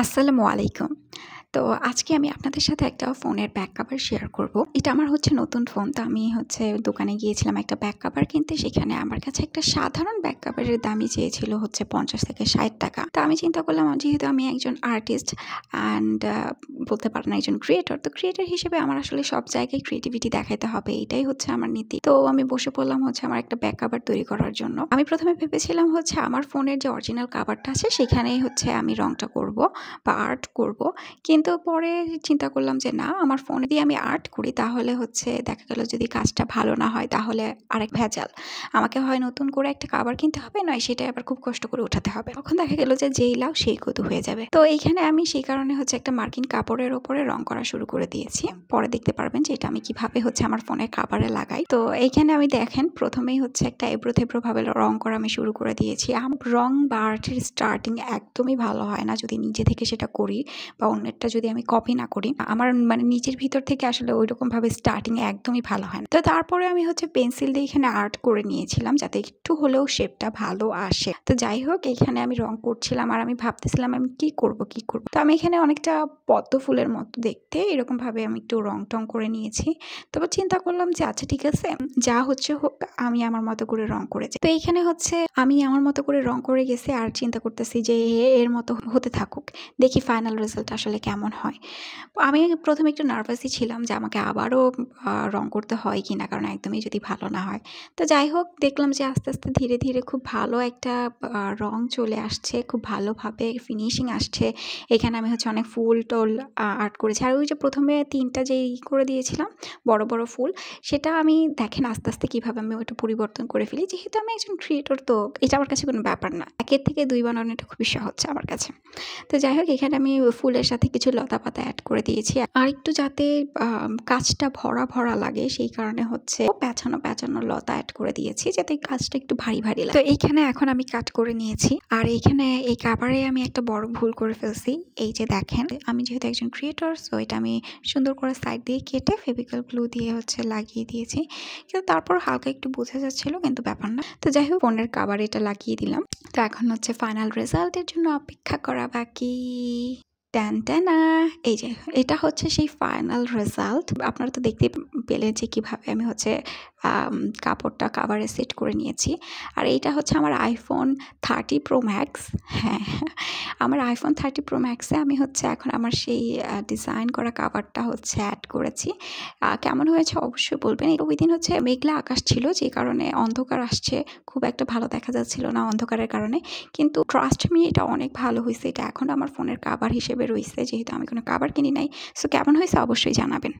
আসসালামু আলাইকুম। তো আজকে আমি আপনাদের সাথে একটা ফোনের ব্যাক কভার শেয়ার করব। এটা আমার নতুন ফোন। তো আমি দোকানে গিয়েছিলাম একটা ব্যাক কভার কিনতে। সেখানে আমার কাছে একটা সাধারণ ব্যাক কভারের দামই চেয়েছিল ৳৫০ থেকে ৳৬০। তো আমি চিন্তা করলাম যেহেতু আমি একজন আর্টিস্ট অ্যান্ড বলতে পারেন একজন ক্রিয়েটর। তো ক্রিয়েটর হিসেবে আমার আসলে সব জায়গায় ক্রিয়েটিভিটি দেখাইতে হবে। এটাই আমার নীতি। তো আমি বসে পড়লাম আমার একটা ব্যাক কভার তৈরি করার জন্য। আমি ১ম এ ভেবেছিলাম আমার ফোনের যে অরিজিনাল কভারটা আছে সেখানেই আমি রংটা করব বা আর্ট করব। কিন্তু পরে চিন্তা করলাম যে না, আমার ফোনে দিয়ে আমি আর্ট করি তাহলে দেখা গেল যদি কাজটা ভালো না হয় তাহলে আরেক ভেজাল। আমাকে হয় নতুন করে একটা কভার কিনতে হবে, নয় সেটাই আবার খুব কষ্ট করে উঠাতে হবে। তখন দেখা গেল যে যেই লাউ সেই কদু হয়ে যাবে। তো এইখানে আমি সেই কারণে একটা মার্কিন কাপড়ের উপরে রং করা শুরু করে দিয়েছি। পরে দেখতে পারবেন যে এটা আমি কিভাবে আমার ফোনের কভারে লাগাই। তো এইখানে আমি দেখেন প্রথমেই একটা এবড়ো থেবড়ো ভাবে রং করা আমি শুরু করে দিয়েছি। রং বা আর্টের স্টার্টিং একদমই ভালো হয় না যদি নিজে থেকে সেটা করি বা অন্যেরটা যদি আমি কপি না করি। আমার নিজের ভিতর থেকে আসলে ওইরকমভাবে স্টার্টিং একদমই ভালো হয় না। তো তারপরে আমি পেন্সিল দিয়ে এখানে আর্ট করে নিয়েছিলাম যাতে একটু হলেও শেপটা ভালো আসে। তো যাই হোক, এখানে আমি রং করছিলাম আর আমি ভাবতেছিলাম আমি কি করব। তো আমি এখানে অনেকটা পদ্ম ফুলের মতো দেখতে এরকমভাবে আমি একটু রং টং করে নিয়েছি। তারপর চিন্তা করলাম যে আচ্ছা ঠিক আছে, যা হোক আমি আমার মতো করে রং করে যাই। তো এইখানে আমি আমার মতো করে রং করে গেছি আর চিন্তা করতেছি যে এর মতো হতে থাকুক, দেখি ফাইনাল রেজাল্ট আসলে কেমন হয়। আমি প্রথমে একটু নার্ভাসই ছিলাম যে আমাকে আবারও রং করতে হয় কিনা, কারণ একদমই যদি ভালো না হয়। তো যাই হোক, দেখলাম যে আস্তে আস্তে ধীরে ধীরে খুব ভালো একটা রং চলে আসছে, খুব ভালোভাবে ফিনিশিং আসছে। এখানে আমি অনেক ফুল টোল আর্ট করেছি। আর ওই যে প্রথমে ৩টা যেই করে দিয়েছিলাম বড় বড় ফুল, সেটা আমি দেখেন আস্তে আস্তে কীভাবে আমি ওইটা পরিবর্তন করে ফেলি। যেহেতু আমি একজন ক্রিয়েটর, তো এটা আমার কাছে কোনো ব্যাপার না। ১ থেকে ২ বানানোটা খুবই সহজ আমার কাছে। তো যাই হোক, এখানে আমি ফুলের সাথে কিছু লতাপাতা অ্যাড করে দিয়েছি। আর একটু যাতে কাজটা ভরা লাগে সেই কারণে প্যাঁচানো লতা অ্যাড করে দিয়েছি যাতে কাজটা একটু ভারী লাগে। তো এইখানে এখন আমি কাট করে নিয়েছি। আর এইখানে এই কভারে আমি একটা বড় ভুল করে ফেলছি। এই যে দেখেন, আমি যেহেতু একজন ক্রিয়েটর, সো এটা আমি সুন্দর করে সাইড দিয়ে কেটে ফেভিকল গ্লু দিয়ে লাগিয়ে দিয়েছি। কিন্তু তারপর হালকা একটু বোঝা যাচ্ছিল, কিন্তু ব্যাপার না। তো যাই হোক, ফোনের কভারে এটা লাগিয়ে দিলাম। তো এখন ফাইনাল রেজাল্টের জন্য অপেক্ষা করা বাকি। টানটানা! এই যে এটা সেই ফাইনাল রেজাল্ট। আপনারা তো দেখতে পেলেন যে কিভাবে আমি কাপড়টা কভারে সেট করে নিয়েছি। আর এইটা আমার iPhone 30 Pro Max। হ্যাঁ, আমার iPhone 30 Pro Max এ আমি এখন আমার সেই ডিজাইন করা কভারটা অ্যাড করেছি। কেমন হয়েছে অবশ্যই বলবেন। ওই দিন মেঘলা আকাশ ছিল, যে কারণে অন্ধকার আসছে, খুব একটা ভালো দেখা যাচ্ছিল না অন্ধকারের কারণে। কিন্তু ট্রাস্ট মি, এটা অনেক ভালো হয়েছে। এটা এখন আমার ফোনের কভার হিসেবে রয়েছে, যেহেতু আমি কোনো কভার কিনি নাই। সো কেমন হয়েছে অবশ্যই জানাবেন।